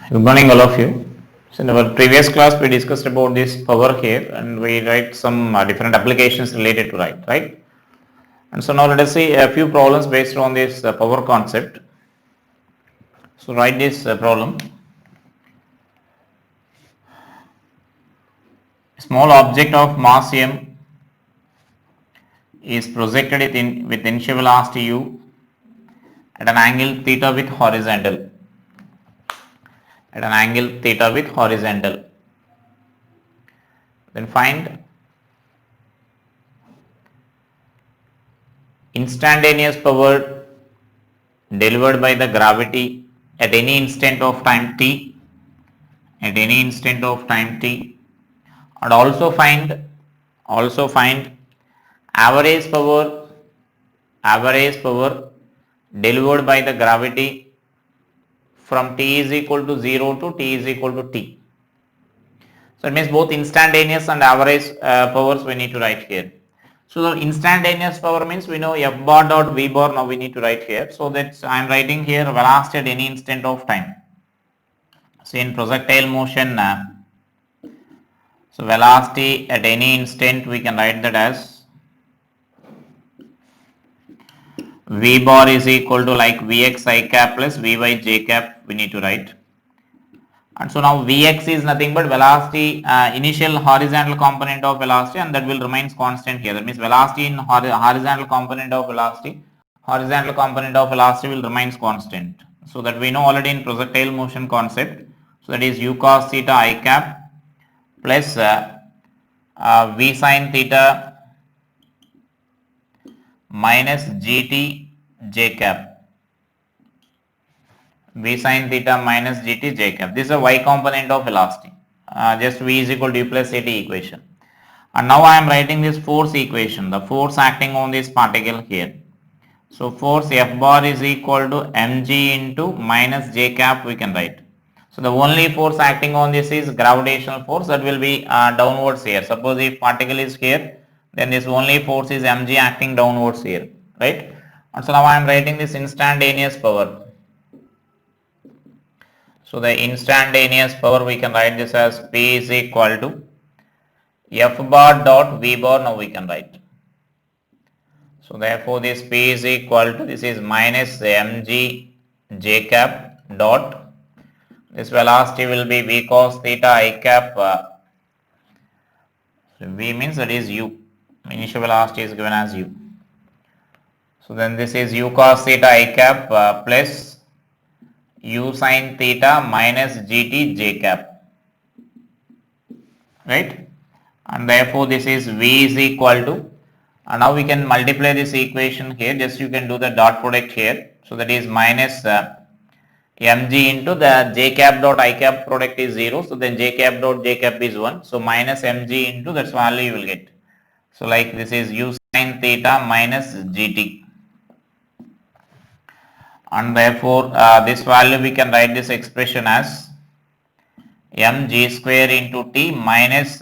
Good morning, all of you. So in our previous class, we discussed about this power here, and we write some different applications related to right? And so now let us see a few problems based on this power concept. So write this problem. A small object of mass m is projected with initial velocity u at an angle theta with horizontal. At an angle theta with horizontal. Then find instantaneous power delivered by the gravity at any instant of time t, and also find average power delivered by the gravity from t is equal to 0 to t is equal to t. So it means both instantaneous and average powers we need to write here. So the instantaneous power means we know f bar dot v bar, now we need to write here. So that I am writing here velocity at any instant of time. So in projectile motion, so velocity at any instant we can write that as v bar is equal to like vx I cap plus vy j cap we need to write. And so now Vx is nothing but velocity, initial horizontal component of velocity, and that will remains constant here. That means velocity in horizontal component of velocity will remains constant. So that we know already in projectile motion concept. So that is u cos theta I cap plus v sin theta minus gt j cap. V sin theta minus gt j cap. This is a y component of velocity. Just v is equal to u plus at equation. And now I am writing this force equation, the force acting on this particle here. So force F bar is equal to mg into minus j cap we can write. So the only force acting on this is gravitational force, that will be downwards here. Suppose if particle is here, then this only force is mg acting downwards here, right? And so now I am writing this instantaneous power. So the instantaneous power we can write this as P is equal to F bar dot V bar, now we can write. So therefore this P is equal to, this is minus mg j cap dot, this velocity will be V cos theta I cap, so V means that is u, initial velocity is given as u. So then this is u cos theta I cap plus u sin theta minus gt j cap, right? And therefore this is v is equal to, and now we can multiply this equation here, just you can do the dot product here. So that is minus mg into the j cap dot I cap product is 0, so then j cap dot j cap is 1, so minus mg into that's value you will get. So like this is u sin theta minus gt, and therefore this value we can write this expression as mg square into t minus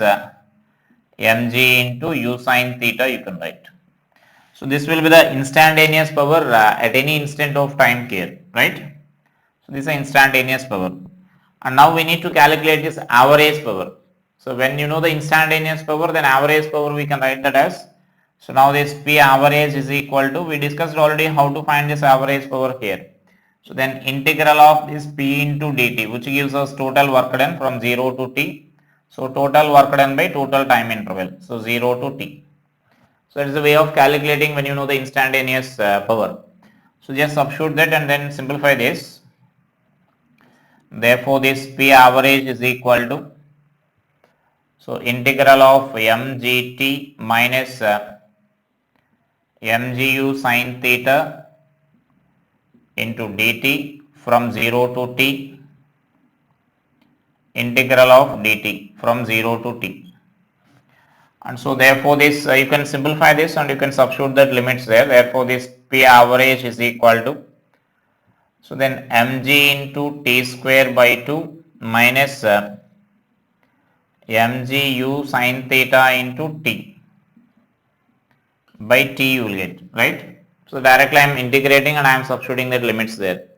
mg into u sin theta you can write. So this will be the instantaneous power at any instant of time here, right? So this is instantaneous power, and now we need to calculate this average power. So when you know the instantaneous power, then average power we can write that as, so now this P average is equal to, we discussed already how to find this average power here. So then integral of this P into dt, which gives us total work done from 0 to t. So total work done by total time interval, so 0 to t. So that is the way of calculating when you know the instantaneous power. So just substitute that and then simplify this. Therefore this P average is equal to, so integral of mgt minus mgu sin theta into dt from 0 to t, integral of dt from 0 to t. And so therefore this you can simplify this and you can substitute that limits there. Therefore this P average is equal to, so then mg into t square by 2 minus mg u sin theta into t by t you will get, right? So directly I am integrating and I am substituting the limits there.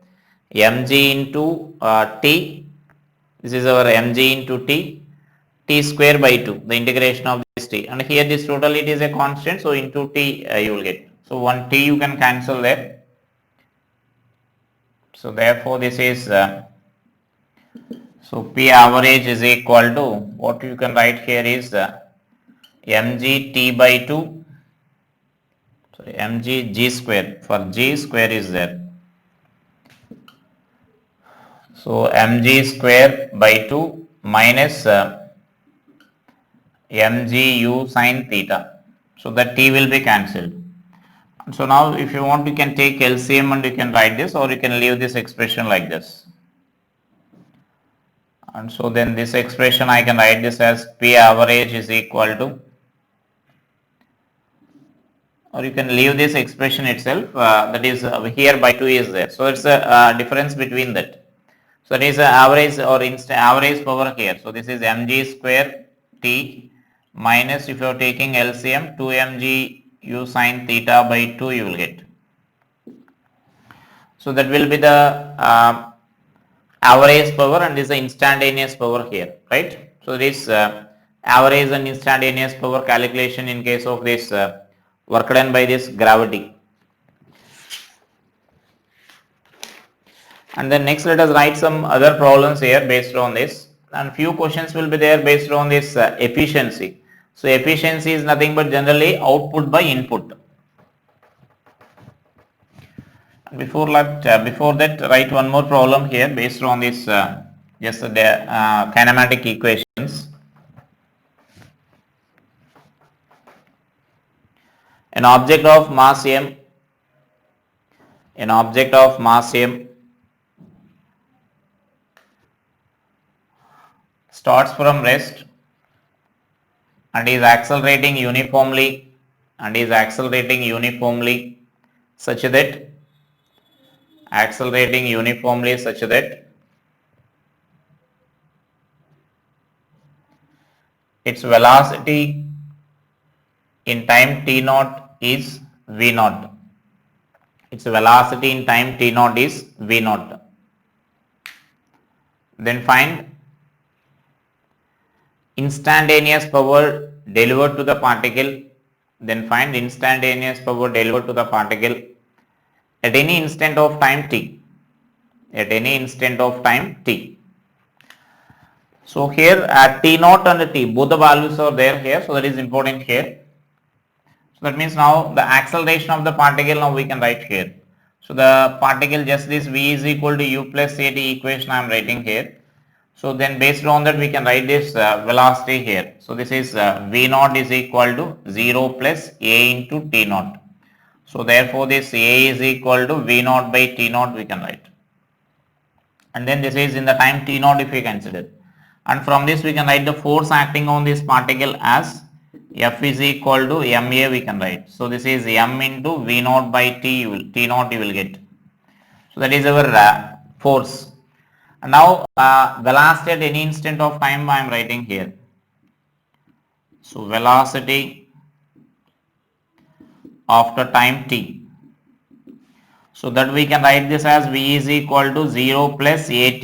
Mg into t This is our mg into t square by 2, the integration of this t. And here this total it is a constant, so into t you will get. So one t you can cancel there. So therefore this is, so P average is equal to, what you can write here is mg t by 2, sorry, mg g square, for g square is there. So mg square by 2 minus mg u sin theta. So that t will be cancelled. So now if you want, you can take LCM and you can write this, or you can leave this expression like this. And so then this expression I can write this as P average is equal to, or you can leave this expression itself, that is here by 2 is there. So it's a difference between that. So that is average or average power here. So this is mg square t minus, if you are taking LCM, 2 mg u sin theta by 2 you will get. So that will be the average power, and this is the instantaneous power here, right? So this average and instantaneous power calculation in case of this work done by this gravity. And then next let us write some other problems here based on this, and few questions will be there based on this efficiency. So efficiency is nothing but generally output by input. Before that, write one more problem here based on this just the kinematic equations. An object of mass m, starts from rest and is accelerating uniformly such that its velocity in time t naught is v naught. Its velocity in time t naught is v naught. Then find instantaneous power delivered to the particle. At any instant of time t. So here at t naught and t, both the values are there here, so that is important here. So that means now the acceleration of the particle now we can write here. So the particle, just this v is equal to u plus at equation I am writing here. So then based on that we can write this velocity here. So this is v naught is equal to 0 plus a into t naught. So therefore this a is equal to v naught by t naught we can write. And then this is in the time t naught if we consider. And from this we can write the force acting on this particle as F is equal to ma we can write. So this is m into v naught by t naught you will get. So that is our force. And now velocity at any instant of time I am writing here. So velocity after time t. So that we can write this as v is equal to 0 plus at.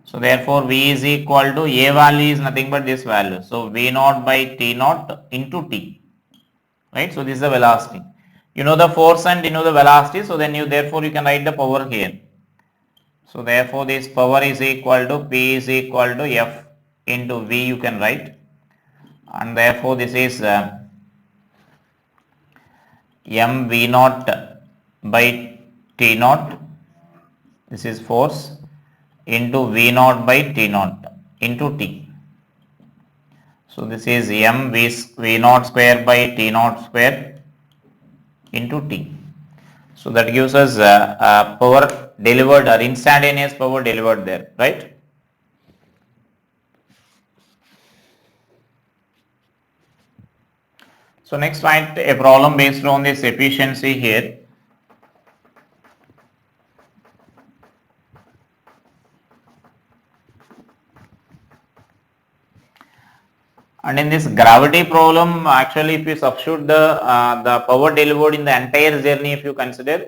So therefore v is equal to, a value is nothing but this value. So v naught by t naught into t. Right? So this is the velocity. You know the force and you know the velocity. So then therefore you can write the power here. So therefore this power is equal to P is equal to F into V you can write, and therefore this is m v naught by t naught, this is force, into v naught by t naught into t. So this is m v naught square by t naught square into t. So that gives us power delivered or instantaneous power delivered there, right? So next write a problem based on this efficiency here. And in this gravity problem, actually if you substitute the power delivered in the entire journey if you consider,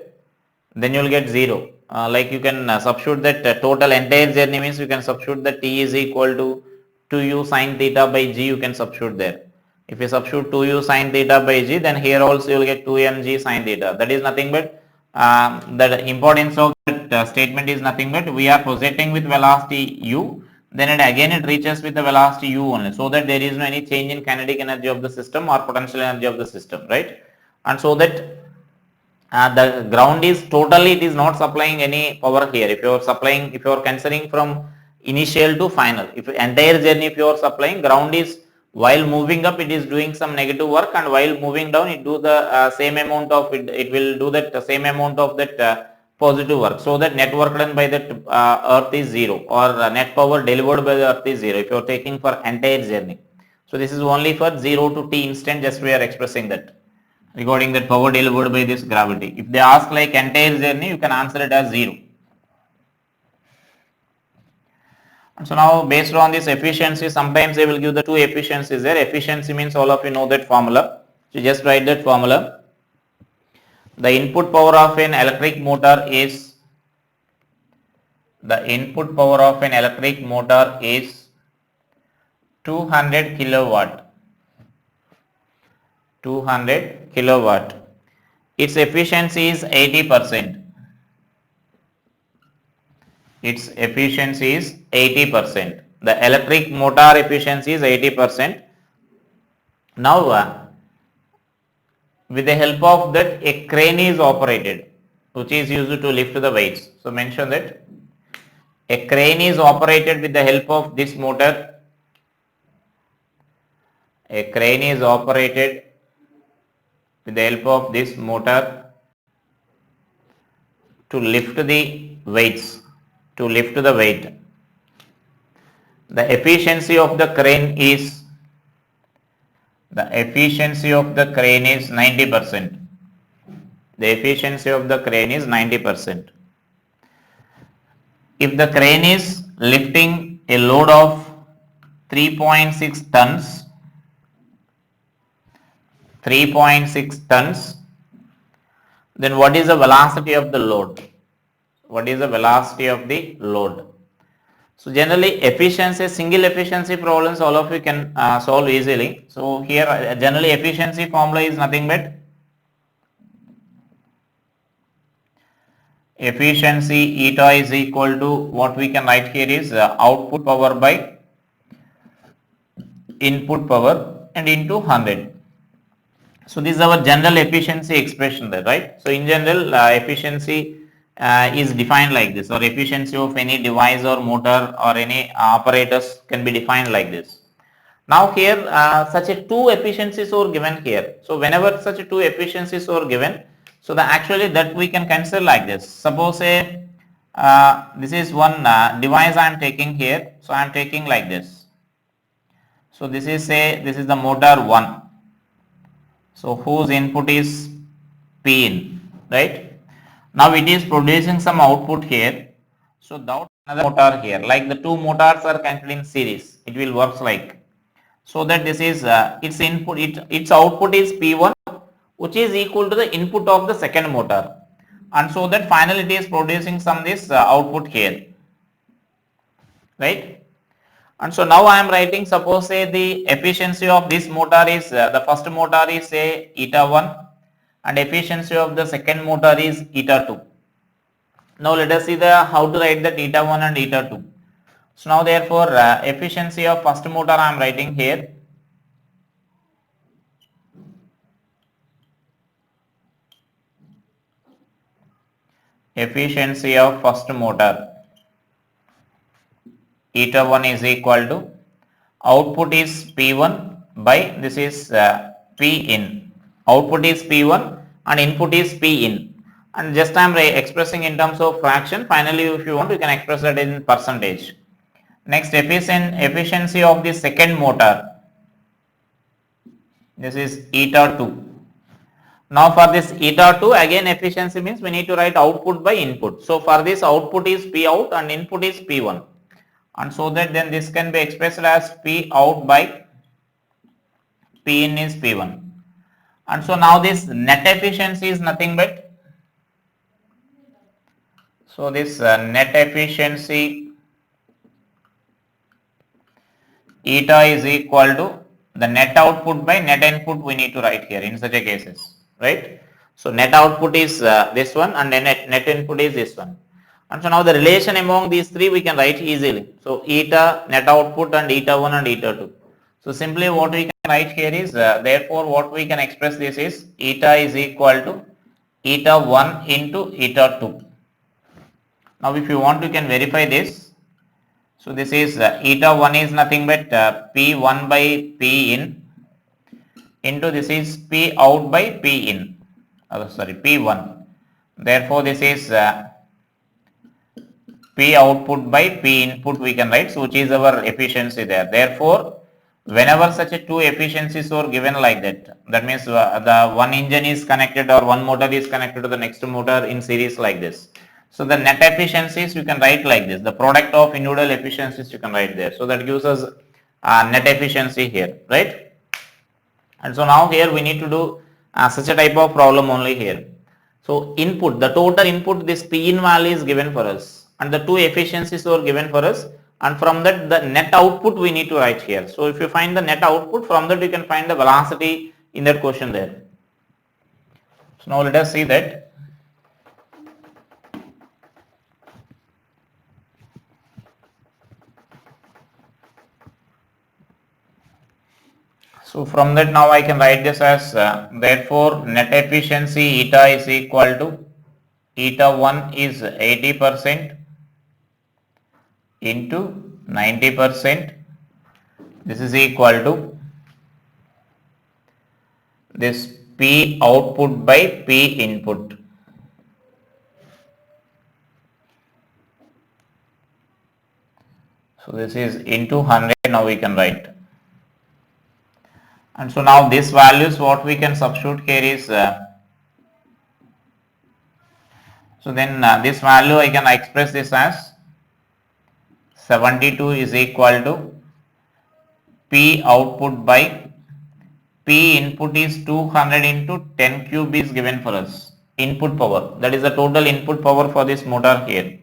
then you will get 0. like you can substitute that total entire journey means you can substitute that t is equal to 2u sine theta by g, you can substitute there. If you substitute 2u sine theta by g, then here also you will get 2mg sine theta. That is nothing but the importance of that statement is nothing but we are projecting with velocity u, then it reaches with the velocity u only, so that there is no any change in kinetic energy of the system or potential energy of the system, right? And so that the ground is totally, it is not supplying any power here. If you are supplying, if you are considering from initial to final, if entire journey if you are supplying, ground is while moving up it is doing some negative work, and while moving down it do the same amount of it will do that same amount of that positive work, so that net work done by that earth is zero, or net power delivered by the earth is zero if you are taking for entire journey. So this is only for 0 to t instant, just we are expressing that regarding that power delivered by this gravity. If they ask like entire journey, you can answer it as 0. And so now based on this efficiency, sometimes they will give the two efficiencies there. Efficiency means all of you know that formula. So just write that formula. The input power of an electric motor is 200 kilowatt. 200 kilowatt. Its efficiency is 80%. Its efficiency is 80%. The electric motor efficiency is 80%. Now, with the help of that, a crane is operated, which is used to lift the weights. So, mention that a crane is operated with the help of this motor. A crane is operated with the help of this motor to lift the weights. To lift the weight. The efficiency of the crane is 90%. The efficiency of the crane is 90%. If the crane is lifting a load of 3.6 tons, then what is the velocity of the load? What is the velocity of the load? So generally efficiency, single efficiency problems all of you can solve easily. So here generally efficiency formula is nothing but efficiency eta is equal to what we can write here is output power by input power and into 100. So this is our general efficiency expression there, right? So in general efficiency is defined like this, or efficiency of any device or motor or any apparatus can be defined like this. Now here such a two efficiencies are given here. So whenever such a two efficiencies are given, so the actually that we can consider like this. Suppose this is one device I am taking here. So I am taking like this. So this is the motor 1. So whose input is P in, right? Now it is producing some output here. So that another motor here, like the two motors are connected in series, it will work like. So that this is its input, its output is P1, which is equal to the input of the second motor. And so that finally it is producing some this output here, right? And so now I am writing, suppose say the efficiency of this motor is, the first motor is say eta 1 and efficiency of the second motor is eta 2. Now let us see the how to write that eta 1 and eta 2. So now therefore efficiency of first motor I am writing here. Efficiency of first motor eta 1 is equal to output is P1 by this is P in. Output is P1 and input is P in. And just I am expressing in terms of fraction. Finally, if you want, you can express that in percentage. Next, efficiency of the second motor. This is eta 2. Now for this eta 2, again efficiency means we need to write output by input. So for this output is P out and input is P1. And so that then this can be expressed as P out by P in is P1. And so now this net efficiency is nothing but, So this net efficiency eta is equal to the net output by net input we need to write here in such a cases, right? So net output is this one and net input is this one. And so now the relation among these three we can write easily. So eta, net output and eta 1 and eta 2. So simply what we can write here is therefore what we can express this is eta is equal to eta 1 into eta 2. Now if you want you can verify this. So this is eta 1 is nothing but P1 by P in into this is P out by P in, P1. Therefore this is P output by P input we can write, so which is our efficiency there. Therefore whenever such a two efficiencies are given like that, that means the one engine is connected or one motor is connected to the next motor in series like this. So the net efficiencies you can write like this, the product of individual efficiencies you can write there. So that gives us net efficiency here, right? And so now here we need to do such a type of problem only here. So input, the total input, this P in value is given for us and the two efficiencies were given for us, and from that the net output we need to write here. So if you find the net output, from that you can find the velocity in that question there. So now let us see that. So from that now I can write this as therefore net efficiency eta is equal to eta 1 is 80% into 90%. This is equal to this P output by P input. So this is into 100 now we can write. And so now this values what we can substitute here is so then this value I can express this as 72 is equal to P output by P input is 200 into 10 cube is given for us, input power, that is the total input power for this motor here.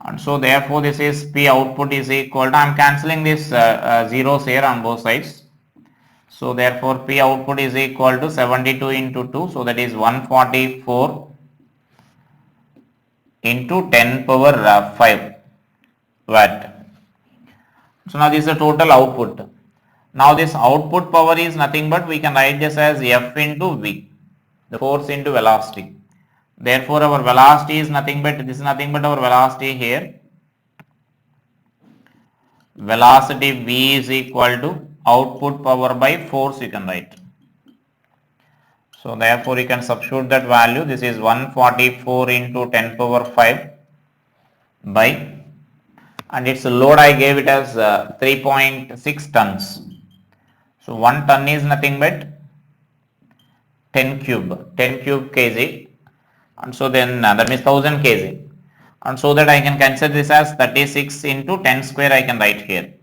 And so therefore this is P output is equal to, I am cancelling this zeros here on both sides. So therefore P output is equal to 72 into 2, so that is 144 into 10 power 5 watt. So now this is the total output. Now this output power is nothing but we can write this as F into V, the force into velocity. Therefore our velocity is nothing but, this is nothing but our velocity here. Velocity V is equal to output power by force you can write. So therefore you can substitute that value. This is 144 into 10 power 5 by, and its load I gave it as 3.6 tons. So 1 ton is nothing but 10 cube kg, and so then that means 1000 kg, and so that I can consider this as 36 into 10 square I can write here.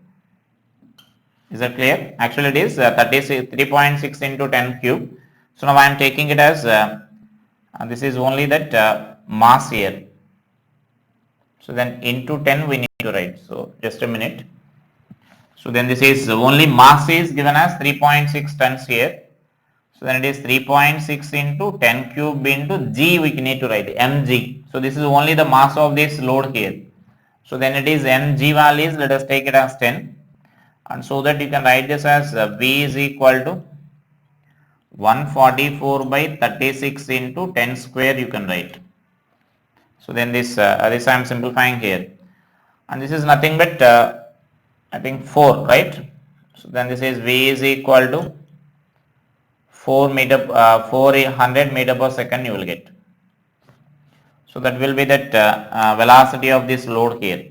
Is that clear? Actually it is 3.6 into 10 cube. So now I am taking it as this is only that mass here. So then into 10 we need to write. So just a minute. So then this is only mass is given as 3.6 tons here. So then it is 3.6 into 10 cube into G we need to write mg. So this is only the mass of this load here. So then it is mg values, let us take it as 10. And so that you can write this as V is equal to 144 by 36 into 10 square you can write. So then this I am simplifying here, and this is nothing but I think 4, right? So then this is V is equal to 400 meter per second you will get. So that will be that velocity of this load here.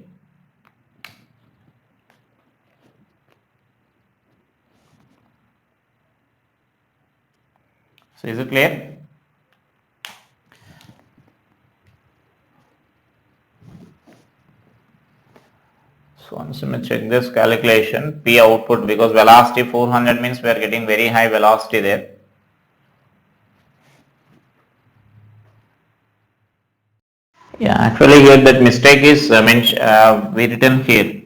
So is it clear? So once we check this calculation, P output, because velocity 400 means we are getting very high velocity there. Yeah, actually here that mistake is we written here.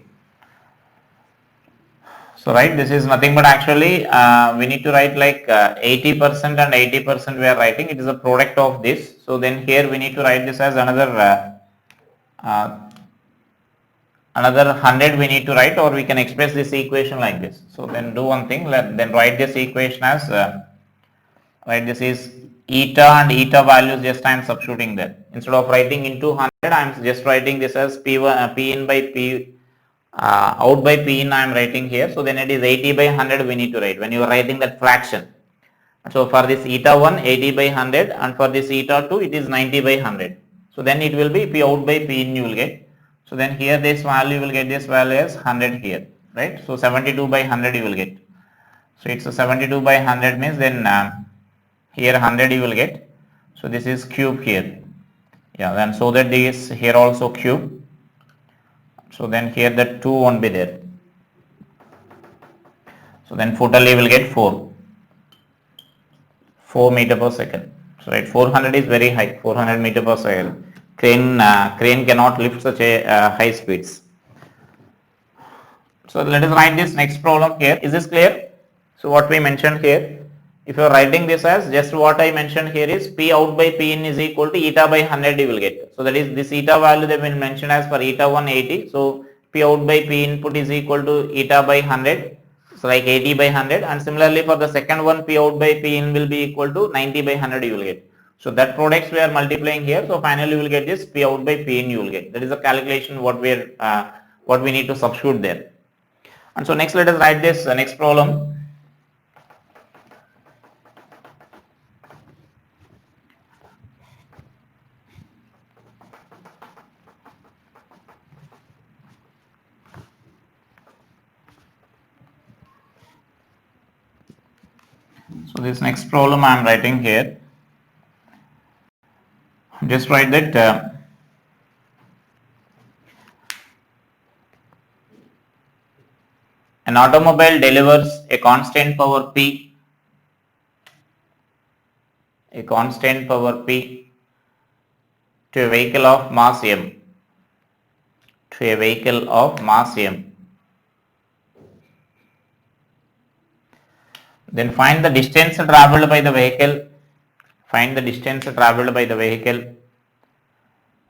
So right, this is nothing but actually we need to write like 80% and 80% we are writing. It is a product of this. So then here we need to write this as another another 100 we need to write, or we can express this equation like this. So then do one thing, then write this equation as right, this is eta, and eta values just I am substituting there. Instead of writing into 100, I am just writing this as p1 p in by p out by p in I am writing here. So then it is 80 by 100 we need to write when you are writing that fraction. So for this eta 1 80 by 100, and for this eta 2 it is 90 by 100. So then it will be p out by p in you will get. So then here this value will get this value as 100 here, right? So 72 by 100 you will get. So it's a 72 by 100 means then here 100 you will get. So this is cube here. Yeah, then so that this here also cube. So then here the 2 won't be there. So then totally will get 4 meter per second. So right, 400 is very high, 400 meter per second. Crane cannot lift such a high speeds. So let us write this next problem here. Is this clear? So what we mentioned here, if you are writing this as just what I mentioned here is p out by p in is equal to eta by 100 you will get. So that is this eta value that will mention as for eta 180. So p out by p input is equal to eta by 100. So like 80 by 100, and similarly for the second one p out by p in will be equal to 90 by 100 you will get. So that products we are multiplying here. So finally you will get this p out by p in you will get. That is a calculation what we are what we need to substitute there. And so next let us write this next problem. So this next problem I am writing here. Just write that an automobile delivers a constant power P to a vehicle of mass M. Then find the distance traveled by the vehicle.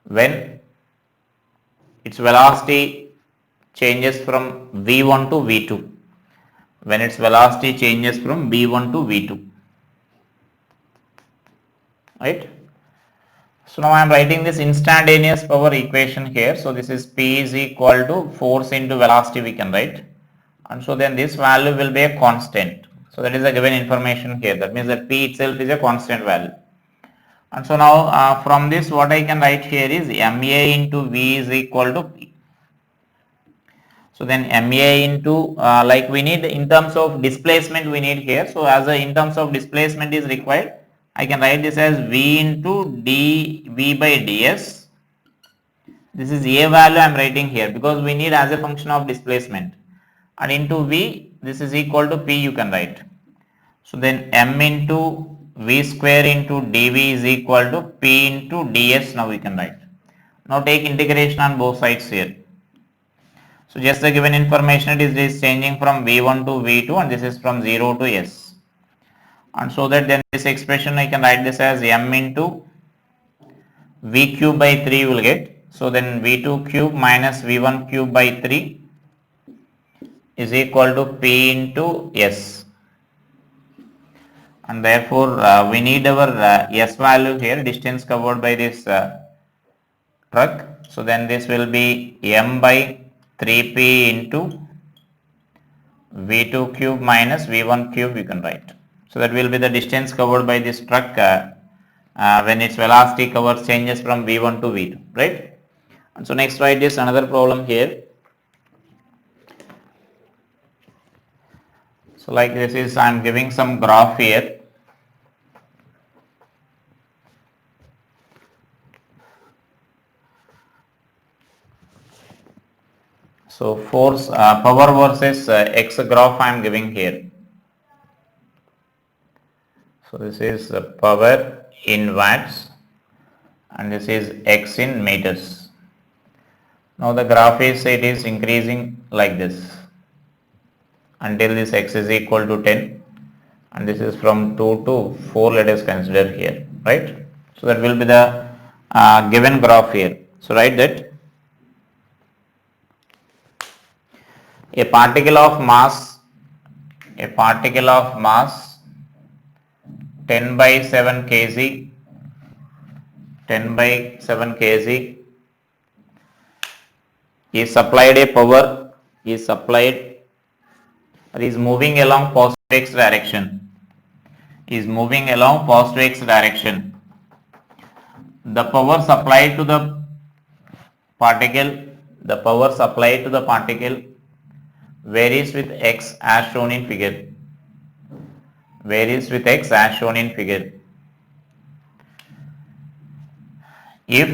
When its velocity changes from v1 to v2. Right? So now I am writing this instantaneous power equation here. So this is P is equal to force into velocity we can write. And so then this value will be a constant. So that is a given information here. That means that P itself is a constant value. And so now from this what I can write here is MA into V is equal to P. So then MA into like we need in terms of displacement we need here. So as a in terms of displacement is required, I can write this as V into dV by ds. This is A value I am writing here because we need as a function of displacement, and into V this is equal to P you can write. So then M into V square into dV is equal to P into ds now we can write. Now take integration on both sides here. So just the given information it is changing from V1 to V2, and this is from 0 to S. And so that then this expression I can write this as M into V cube by 3 you will get. So then V2 cube minus V1 cube by 3 is equal to P into S. And therefore we need our S value here, distance covered by this truck. So then this will be M by 3P into V2 cube minus V1 cube you can write. So that will be the distance covered by this truck when its velocity covers changes from V1 to V2, right? And so next write this another problem here. So like this is I am giving some graph here. So force power versus x graph I am giving here. So this is power in watts and this is x in meters. Now the graph is, it is increasing like this until this x is equal to 10, and this is from 2 to 4, let us consider here, right? So that will be the given graph here. So write that a particle of mass 10 by 7 kg 10 by 7 kg is supplied a power, is supplied or is moving along positive x direction, is moving along positive x direction. The power supplied to the particle, the power supplied to the particle varies with x as shown in figure, varies with x as shown in figure. If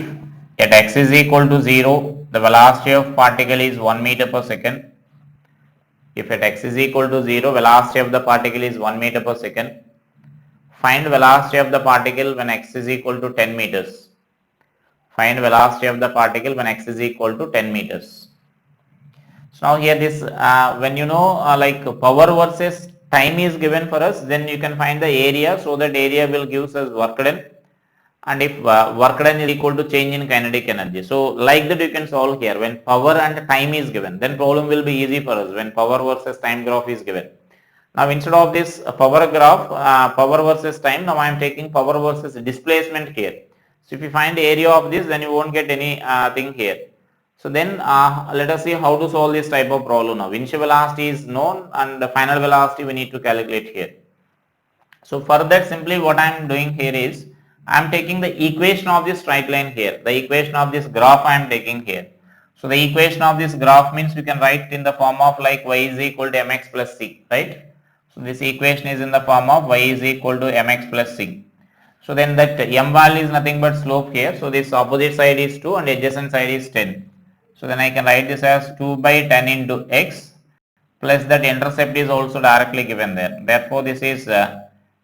at x is equal to 0, the velocity of particle is 1 meter per second. If at x is equal to 0, velocity of the particle is 1 meter per second. Find velocity of the particle when x is equal to 10 meters. Find velocity of the particle when x is equal to 10 meters. So now here this, when you know like power versus time is given for us, then you can find the area, so that area will give us work done. And if work done is equal to change in kinetic energy. So like that you can solve here. When power and time is given, then problem will be easy for us when power versus time graph is given. Now instead of this power graph, power versus time, now I am taking power versus displacement here. So if you find the area of this, then you won't get any thing here. So then let us see how to solve this type of problem now. Initial velocity is known and the final velocity we need to calculate here. So for that, simply what I am doing here is I am taking the equation of this straight line here. The equation of this graph I am taking here. So the equation of this graph means we can write in the form of like y is equal to mx plus c, right? So this equation is in the form of y is equal to mx plus c. So then that m value is nothing but slope here. So this opposite side is 2 and adjacent side is 10. So then I can write this as 2 by 10 into x plus that intercept is also directly given there. Therefore this is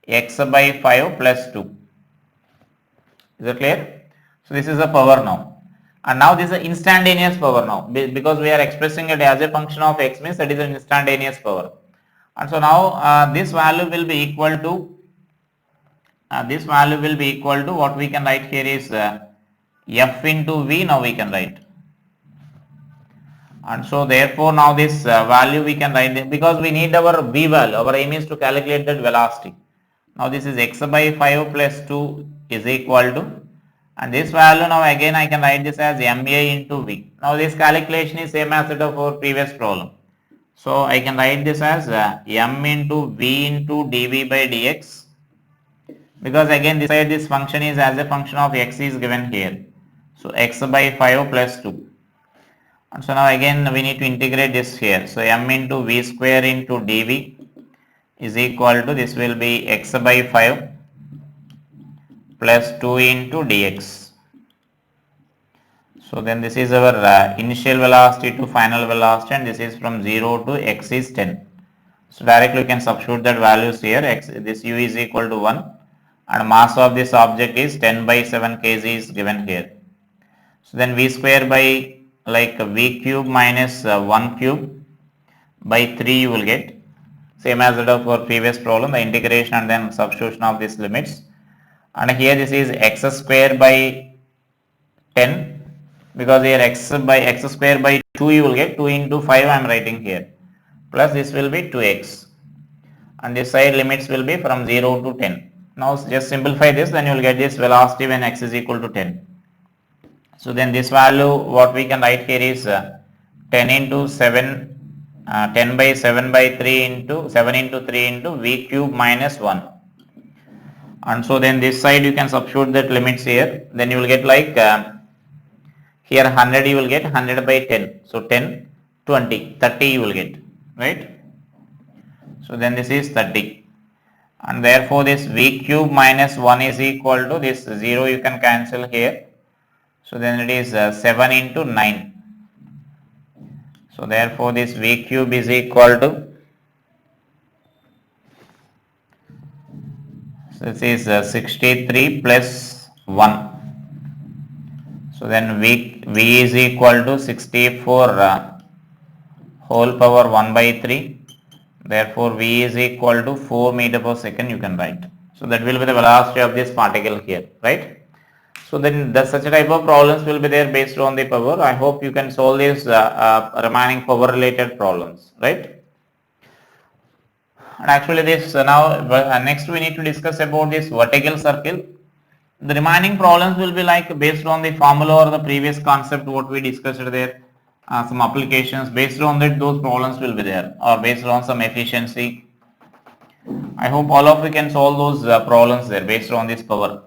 x by 5 plus 2. Is it clear? So this is the power now. And now this is the instantaneous power now, because we are expressing it as a function of x, means that is an instantaneous power. And so now this value will be equal to what we can write here is f into v. Now we can write, and so therefore now this value we can write, because we need our v value. Our aim is to calculate that velocity. Now this is x by 5 plus 2 is equal to, and this value now again I can write this as ma into v. Now this calculation is same as that of our previous problem. So I can write this as m into v into dv by dx, because again this side this function is as a function of x is given here. So x by 5 plus 2. And so now again we need to integrate this here. So m into v square into dv is equal to, this will be x by 5 plus 2 into dx. So then this is our initial velocity to final velocity, and this is from 0 to x is 10. So directly we can substitute that values here. X, this u is equal to 1 and mass of this object is 10 by 7 kg is given here. So then v square by like v cube minus 1 cube by 3 you will get, same as that of our previous problem, the integration and then substitution of these limits. And here this is x square by 10, because here x square by 2 you will get, 2 into 5 I am writing here, plus this will be 2x, and this side limits will be from 0 to 10. Now just simplify this, then you will get this velocity when x is equal to 10. So then this value what we can write here is 10 into 7, 10 by 7 by 3 into 7 into 3 into v cube minus 1. And so then this side you can substitute that limits here, then you will get like here 100 you will get 100 by 10. So 10, 20, 30 you will get, right? So then this is 30. And therefore this v cube minus 1 is equal to this 0 you can cancel here. So then it is 7 into 9. So therefore this v cube is equal to, so this is 63 plus 1. So then V is equal to 64 whole power 1 by 3. Therefore, V is equal to 4 meter per second you can write. So that will be the velocity of this particle here, right? So then such a type of problems will be there based on the power. I hope you can solve these remaining power related problems, right? And actually this now next we need to discuss about this vertical circle. The remaining problems will be like based on the formula or the previous concept what we discussed there. Some applications based on that those problems will be there, or based on some efficiency. I hope all of you can solve those problems there based on this power.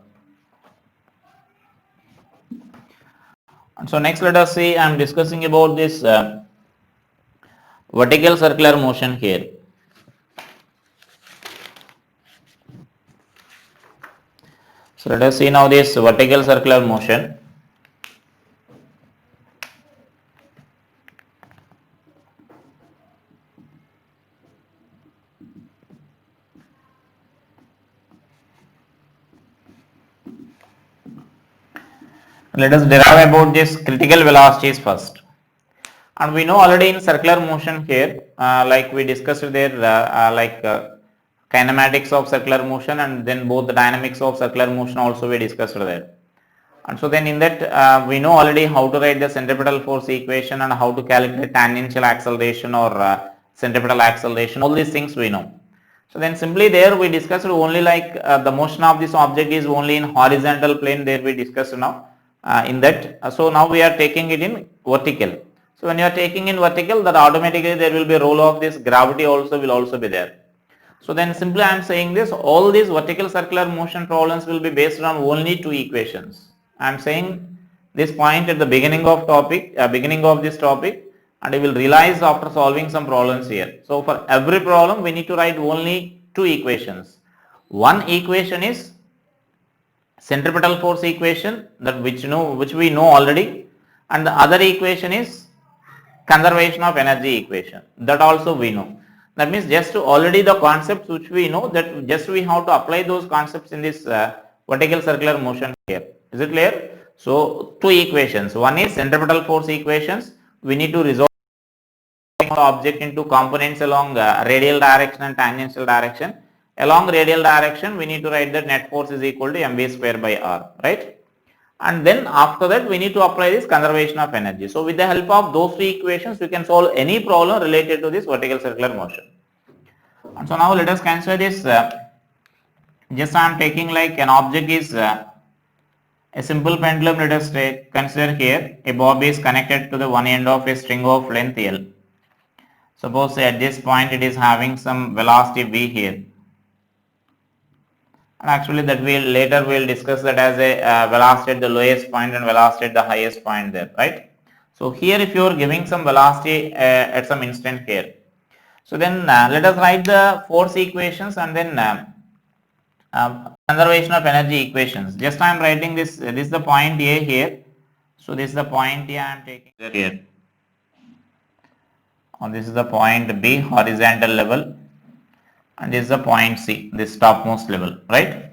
And so next let us see, I am discussing about this vertical circular motion here. So let us see now this vertical circular motion. Let us derive about this critical velocities first. And we know already in circular motion here, like we discussed there, kinematics of circular motion and then both the dynamics of circular motion also we discussed there. And so then in that we know already how to write the centripetal force equation and how to calculate tangential acceleration or centripetal acceleration, all these things we know. So then simply there we discussed only like the motion of this object is only in horizontal plane, there we discussed now in that. So now we are taking it in vertical. So when you are taking in vertical, that automatically there will be a role of this gravity also will also be there. So then simply I am saying this, all these vertical circular motion problems will be based on only two equations. I am saying this point at the beginning of this topic, and you will realize after solving some problems here. So for every problem we need to write only two equations. One equation is centripetal force equation, that which we know already, and the other equation is conservation of energy equation, that also we know. That means just already the concepts which we know, that just we have to apply those concepts in this vertical circular motion here. Is it clear? So two equations, one is centripetal force equations, we need to resolve the object into components along radial direction and tangential direction. Along radial direction we need to write that net force is equal to mv square by r, right? And then after that we need to apply this conservation of energy. So with the help of those three equations we can solve any problem related to this vertical circular motion. And so now let us consider this, just I am taking like an object is a simple pendulum. Let us consider here a bob is connected to the one end of a string of length L. Suppose at this point it is having some velocity v here. And actually that later we will discuss that as a velocity at the lowest point and velocity at the highest point there, right? So here if you are giving some velocity at some instant here, so then let us write the force equations and then conservation of energy equations. Just I am writing this, this is the point A here, so this is the point A I am taking here, and this is the point B horizontal level, and this is the point C, this topmost level, right?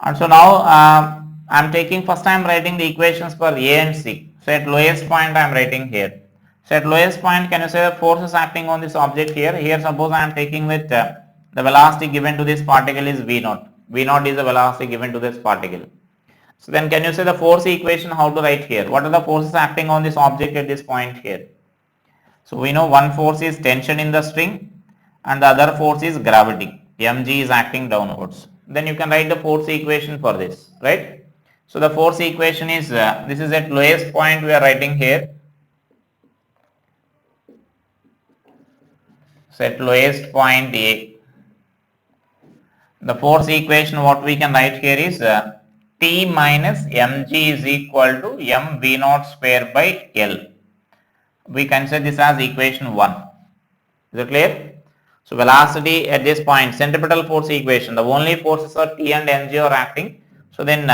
And so now I am taking, first I am writing the equations for A and C. So at lowest point I am writing here. So at lowest point, can you say the force is acting on this object here? Here suppose I am taking with the velocity given to this particle is V naught. V naught is the velocity given to this particle. So then can you say the force equation how to write here? What are the forces acting on this object at this point here? So we know one force is tension in the string and the other force is gravity. mg is acting downwards. Then you can write the force equation for this, right? So the force equation is, this is at lowest point we are writing here. So at lowest point A, the force equation what we can write here is T minus mg is equal to m v naught square by L. We consider this as equation 1. Is it clear? So velocity at this point, centripetal force equation, the only forces are T and mg are acting. So then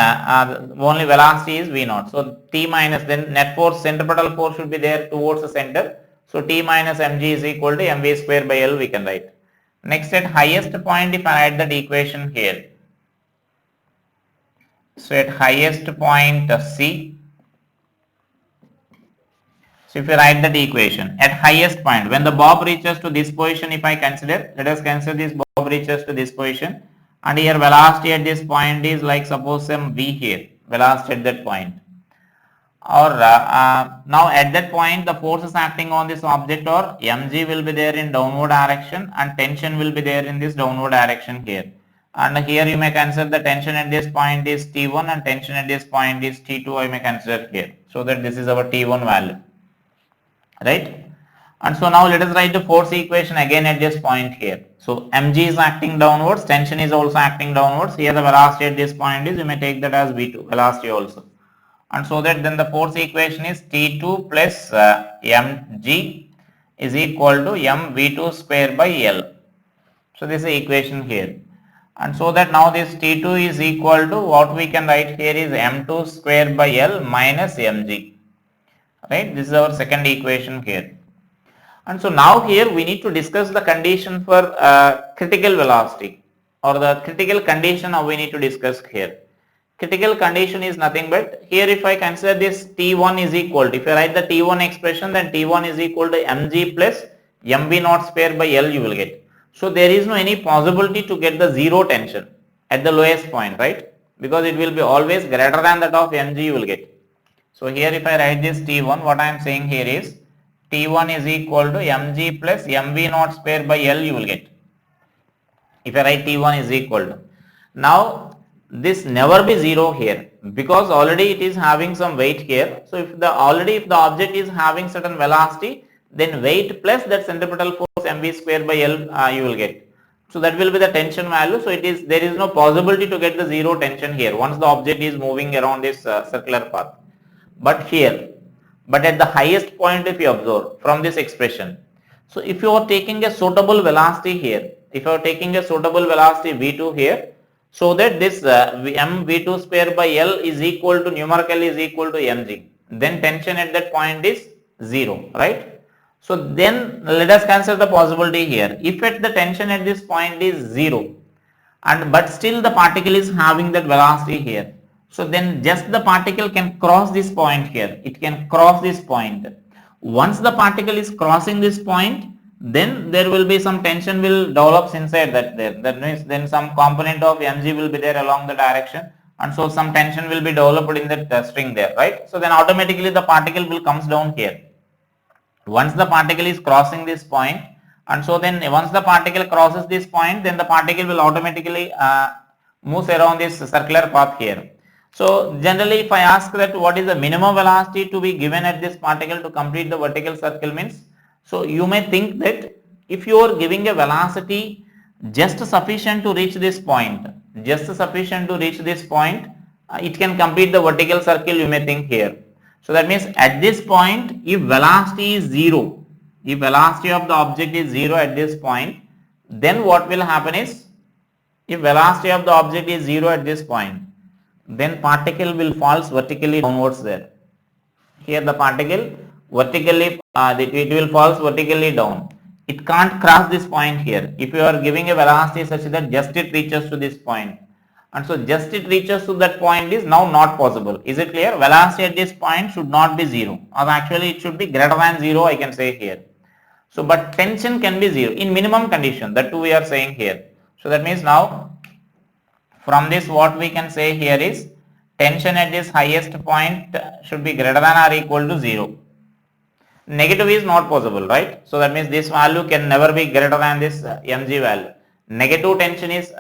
only velocity is v naught. So T minus, then net force, centripetal force should be there towards the center. So T minus mg is equal to mv square by L we can write. Next at highest point, if I write that equation here. So at highest point C, So if you write that equation at highest point, when the bob reaches to this position, if I consider, let us consider this bob reaches to this position, and here velocity at this point is like suppose some v here, velocity at that point. Or now at that point the forces acting on this object or mg will be there in downward direction and tension will be there in this downward direction here. And here you may consider the tension at this point is T1 and tension at this point is T2 I may consider here. So that this is our T1 value, right? And so now let us write the force equation again at this point here. So mg is acting downwards, tension is also acting downwards. Here the velocity at this point is, you may take that as v2, velocity also. And so that then the force equation is T2 plus mg is equal to mv2 square by L. So this is the equation here. And so that now this T2 is equal to what we can write here is m2 square by L minus mg. Right? This is our second equation here. And so now here we need to discuss the condition for critical velocity or the critical condition we need to discuss here. Critical condition is nothing but here if I consider this T1 is equal to, if I write the T1 expression, then T1 is equal to mg plus mv naught square by L you will get. So there is no any possibility to get the zero tension at the lowest point, right? Because it will be always greater than that of mg you will get. So here if I write this T1, what I am saying here is T1 is equal to mg plus mv naught square by L you will get. If I write T1 is equal to. Now this never be zero here because already it is having some weight here. So if the object is having certain velocity, then weight plus that centripetal force mv square by L you will get. So that will be the tension value. So there is no possibility to get the zero tension here once the object is moving around this circular path. But at the highest point if you observe from this expression, so if you are taking a suitable velocity here, if you are taking a suitable velocity v2 here, so that this mv2 square by L is equal to numerically is equal to mg, then tension at that point is 0, right? So then let us consider the possibility here. If at the tension at this point is 0 and but still the particle is having that velocity here, so then just the particle can cross this point here. It can cross this point. Once the particle is crossing this point, then there will be some tension will develops inside that there. That means then some component of mg will be there along the direction, and so some tension will be developed in that string there, right? So then automatically the particle will comes down here. Once the particle is crossing this point, and so then once the particle crosses this point, then the particle will automatically moves around this circular path here. So generally if I ask that what is the minimum velocity to be given at this particle to complete the vertical circle means, so you may think that if you are giving a velocity just sufficient to reach this point, it can complete the vertical circle you may think here. So that means at this point if velocity is 0, if velocity of the object is 0 at this point, then what will happen is, if velocity of the object is 0 at this point, then particle will falls vertically downwards there. Here the particle vertically, it will falls vertically down. It can't cross this point here. If you are giving a velocity such that just it reaches to this point, and so just it reaches to that point is now not possible. Is it clear? Velocity at this point should not be 0, or actually it should be greater than 0 I can say here. So but tension can be 0 in minimum condition, that too we are saying here. So that means now from this what we can say here is tension at this highest point should be greater than or equal to 0. Negative is not possible, right? So that means this value can never be greater than this mg value. Negative tension is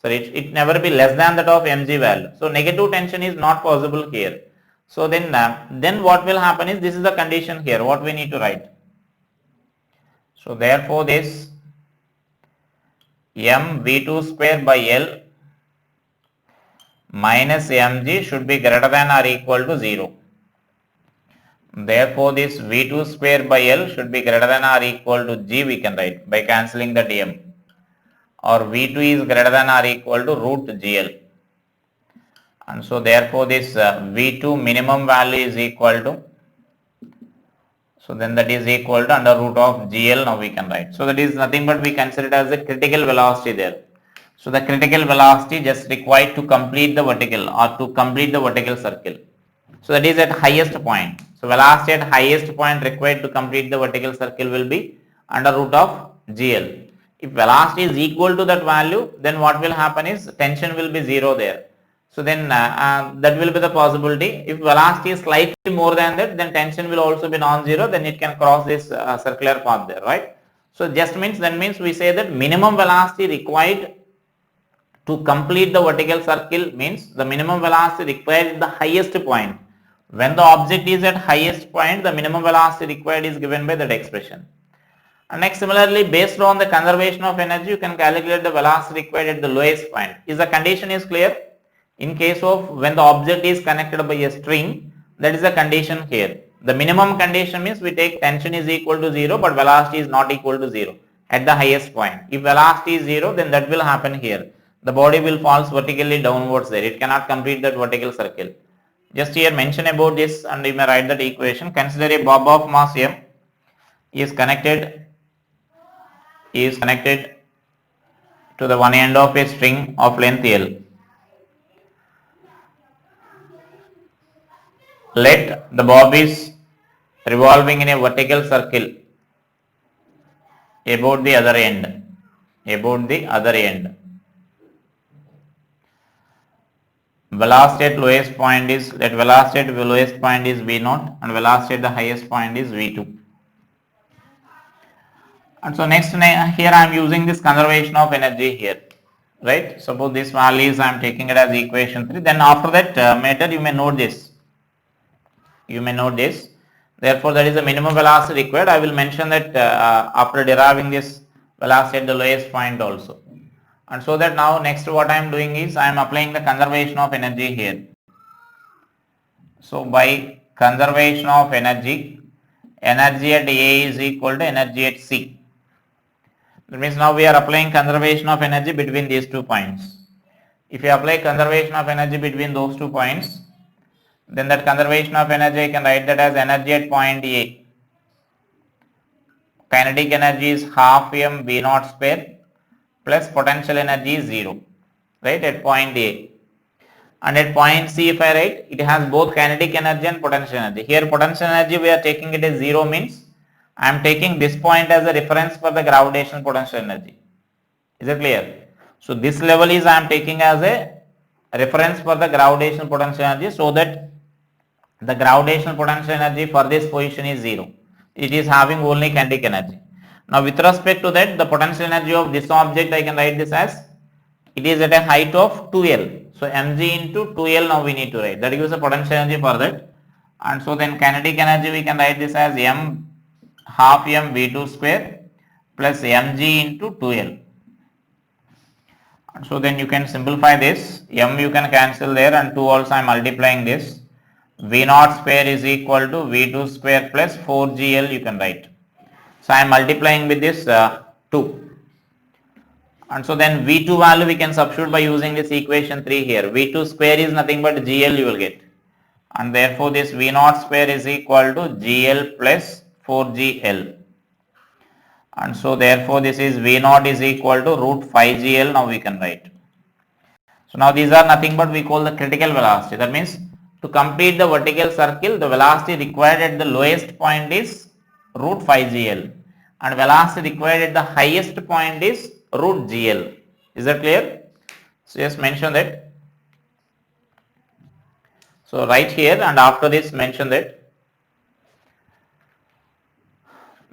it never be less than that of mg value. So negative tension is not possible here. So then what will happen is, this is the condition here what we need to write. So therefore this mv2 square by L minus mg should be greater than or equal to 0. Therefore this v2 square by L should be greater than or equal to g we can write by cancelling the dm, or v2 is greater than or equal to root gl, and so therefore this v2 minimum value is equal to, so then that is equal to under root of gl now we can write. So that is nothing but we consider it as a critical velocity there. So the critical velocity just required to complete the vertical or to complete the vertical circle. So that is at highest point. So velocity at highest point required to complete the vertical circle will be under root of GL. If velocity is equal to that value, then what will happen is tension will be 0 there. So then that will be the possibility. If velocity is slightly more than that, then tension will also be non-zero, then it can cross this circular path there, right? So just means, that means we say that minimum velocity required to complete the vertical circle means the minimum velocity required at the highest point. When the object is at highest point, the minimum velocity required is given by that expression. And next, similarly, based on the conservation of energy, you can calculate the velocity required at the lowest point. Is the condition is clear? In case of when the object is connected by a string, that is the condition here. The minimum condition means we take tension is equal to 0 but velocity is not equal to 0 at the highest point. If velocity is 0, then that will happen here. The body will fall vertically downwards there. It cannot complete that vertical circle. Just here mention about this and you may write that equation. Consider a bob of mass m is connected to the one end of a string of length L. Let the bob is revolving in a vertical circle about the other end. Velocity at lowest point is V0 and velocity at the highest point is V2. And so next here I am using this conservation of energy here, right? Suppose this value is I am taking it as equation 3. Then after that method you may note this. Therefore, that is the minimum velocity required. I will mention that after deriving this velocity at the lowest point also. And so that now next what I am doing is I am applying the conservation of energy here. So by conservation of energy at A is equal to energy at C. That means now we are applying conservation of energy between these 2 points. If you apply conservation of energy between those 2 points, then that conservation of energy I can write that as energy at point A. Kinetic energy is half m V0 square plus potential energy is 0, right, at point A. And at point C if I write, it has both kinetic energy and potential energy. Here potential energy we are taking it as 0 means I am taking this point as a reference for the gravitational potential energy. Is it clear? So this level is I am taking as a reference for the gravitational potential energy, so that the gravitational potential energy for this position is 0. It is having only kinetic energy. Now with respect to that, the potential energy of this object I can write this as, it is at a height of 2L. So mg into 2L now we need to write. That gives the potential energy for that. And so then kinetic energy we can write this as m half m V2 square plus mg into 2L. And so then you can simplify this. M you can cancel there and 2 also I am multiplying this. V0 square is equal to V2 square plus 4GL you can write. So I am multiplying with this 2. And so then V2 value we can substitute by using this equation 3 here. V2 square is nothing but GL you will get. And therefore this V0 square is equal to GL plus 4GL. And so therefore this is V0 is equal to root 5GL now we can write. So now these are nothing but we call the critical velocity. That means to complete the vertical circle, the velocity required at the lowest point is root 5GL and velocity required at the highest point is root GL. Is that clear? So just mention that. So write here and after this mention that.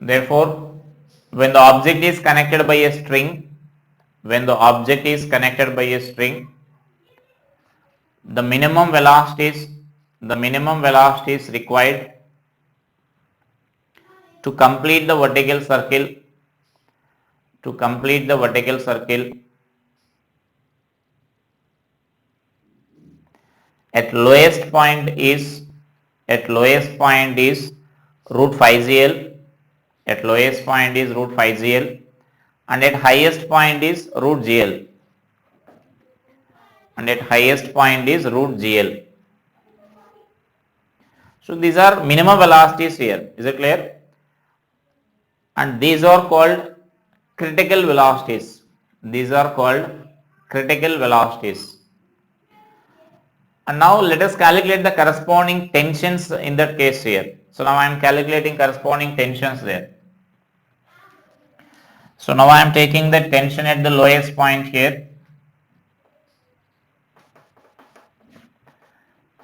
Therefore, when the object is connected by a string, the minimum velocity is required to complete the vertical circle. At lowest point is root 5GL. And at highest point is root GL. So these are minimum velocities here. Is it clear? And these are called critical velocities. And now let us calculate the corresponding tensions in that case here. So now I am calculating corresponding tensions there. So now I am taking the tension at the lowest point here.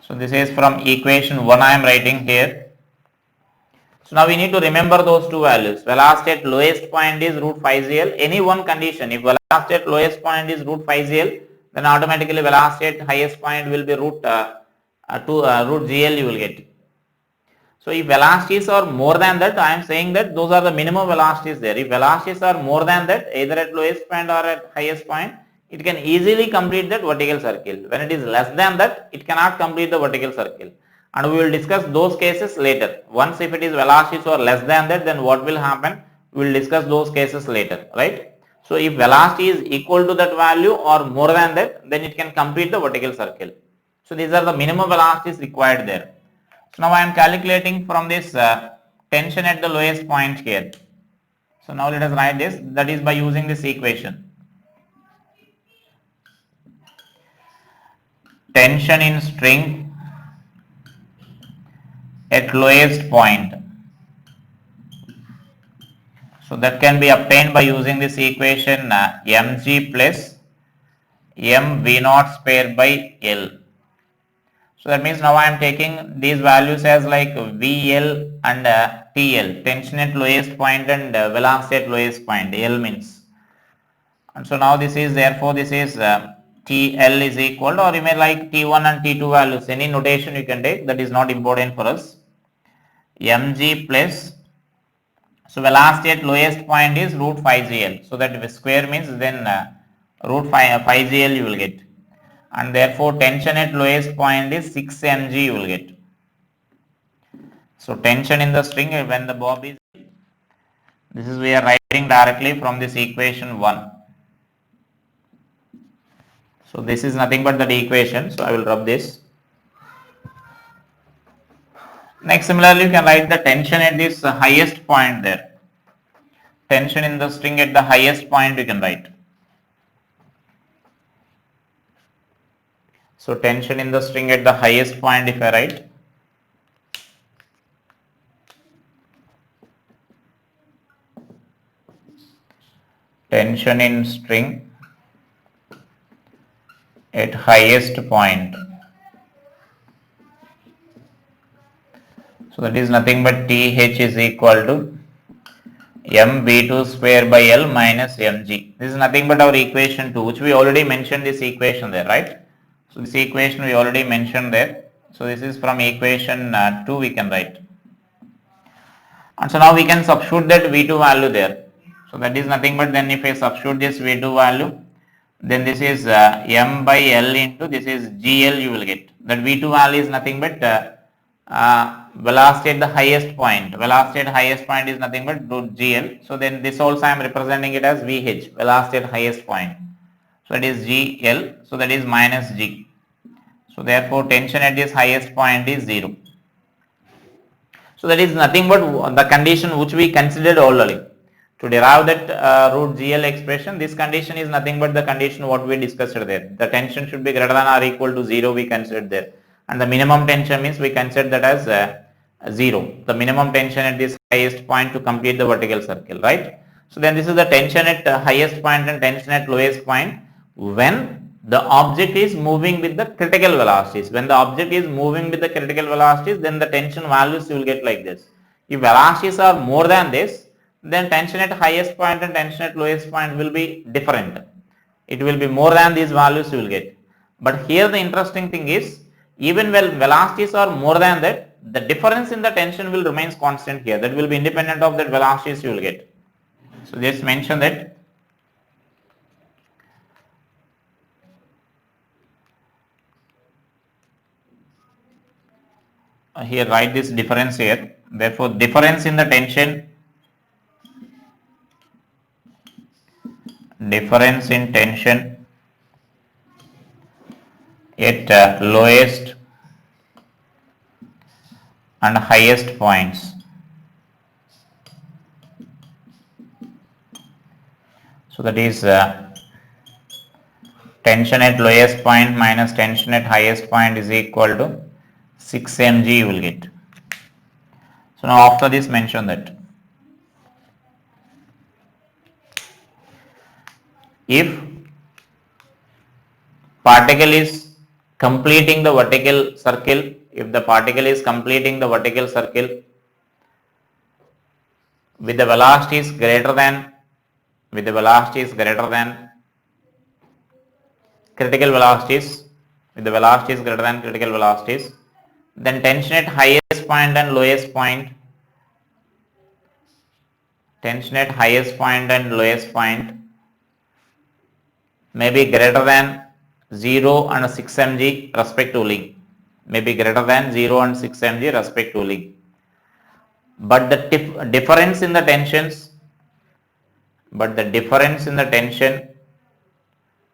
So this is from equation 1 I am writing here. So now we need to remember those two values. Velocity at lowest point is root phi ZL. Any one condition, if velocity at lowest point is root phi ZL, then automatically velocity at highest point will be root GL you will get. So if velocities are more than that, I am saying that those are the minimum velocities there. If velocities are more than that, either at lowest point or at highest point, it can easily complete that vertical circle. When it is less than that, it cannot complete the vertical circle. And we will discuss those cases later. Once if it is velocities or less than that, then what will happen? We will discuss those cases later, right? So if velocity is equal to that value or more than that, then it can complete the vertical circle. So these are the minimum velocities required there. So now I am calculating from this tension at the lowest point here. So now let us write this, that is by using this equation. Tension in string at lowest point. So that can be obtained by using this equation mg plus m v0 square by L. So that means now I am taking these values as like VL and TL, tension at lowest point and velocity at lowest point, L means. And so now this is, therefore this is TL is equal to, or you may like T1 and T2 values, any notation you can take, that is not important for us. Mg plus, so velocity at lowest point is root phi GL. So that square means then root phi GL you will get. And therefore tension at lowest point is 6 mg you will get. So tension in the string when the bob is, this is we are writing directly from this equation 1. So this is nothing but that equation, so I will rub this. Next, similarly you can write the tension at this highest point there. Tension in the string at the highest point you can write. So tension in the string at the highest point if I write, tension in string at highest point. So that is nothing but TH is equal to mv2 square by L minus mg. This is nothing but our equation 2, which we already mentioned this equation there, right? So this equation we already mentioned there. So this is from equation 2 we can write. And so now we can substitute that V2 value there. So that is nothing but then if I substitute this V2 value, then this is m by L into this is GL you will get. That V2 value is nothing but velocity at the highest point. Velocity at highest point is nothing but root GL. So then this also I am representing it as VH, velocity at highest point. So it is GL, so that is minus G. So therefore tension at this highest point is 0. So that is nothing but the condition which we considered already. To derive that root GL expression, this condition is nothing but the condition what we discussed there. The tension should be greater than or equal to 0 we considered there. And the minimum tension means we consider that as 0. The minimum tension at this highest point to complete the vertical circle, right? So then this is the tension at highest point and tension at lowest point when the object is moving with the critical velocities. When the object is moving with the critical velocities, then the tension values you will get like this. If velocities are more than this, then tension at highest point and tension at lowest point will be different. It will be more than these values you will get. But here the interesting thing is, even when velocities are more than that, the difference in the tension will remain constant here. That will be independent of that velocities you will get. So just mention that. Here write this difference here. Therefore difference in the tension, at lowest and highest points. So that is tension at lowest point minus tension at highest point is equal to 6 mg you will get. So now after this mention that if particle is completing the vertical circle, if the particle is completing the vertical circle with the velocity is greater than critical velocities, with the velocity is greater than critical velocities, then tension at highest point and lowest point, may be greater than 0 and 6 mg respectively, but the difference in the tensions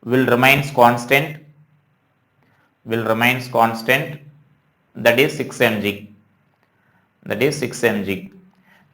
will remains constant, that is 6 mg.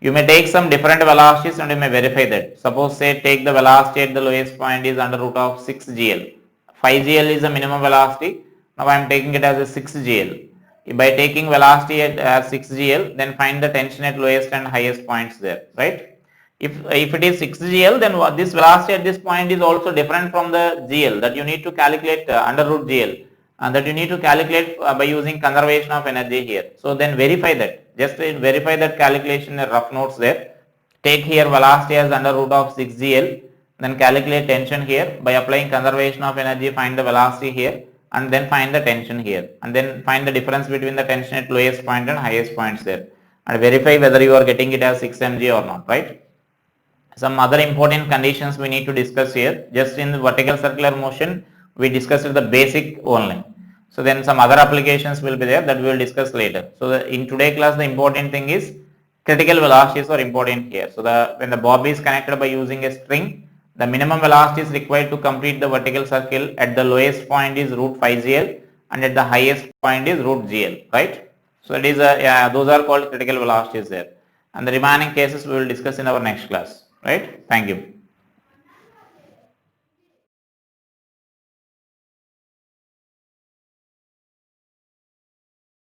You may take some different velocities and you may verify that. Suppose say take the velocity at the lowest point is under root of 6 gl. 5 gl is the minimum velocity. Now I am taking it as a 6 gl. By taking velocity at 6 gl, then find the tension at lowest and highest points there, right? If it is 6 gl, then this velocity at this point is also different from the gl that you need to calculate under root gl, and that you need to calculate by using conservation of energy here. So then verify that. Just verify that calculation in rough notes there. Take here velocity as under root of 6 gl, then calculate tension here by applying conservation of energy, find the velocity here, and then find the tension here, and then find the difference between the tension at lowest point and highest points there, and verify whether you are getting it as 6 mg or not, right? Some other important conditions we need to discuss here. Just in the vertical circular motion, we discussed the basic only. So then some other applications will be there that we will discuss later. So in today's class, the important thing is critical velocities are important here. So when the bob is connected by using a string, the minimum velocity is required to complete the vertical circle at the lowest point is root 5 gl and at the highest point is root gl, right? So it is those are called critical velocities there, and the remaining cases we will discuss in our next class, right? Thank you.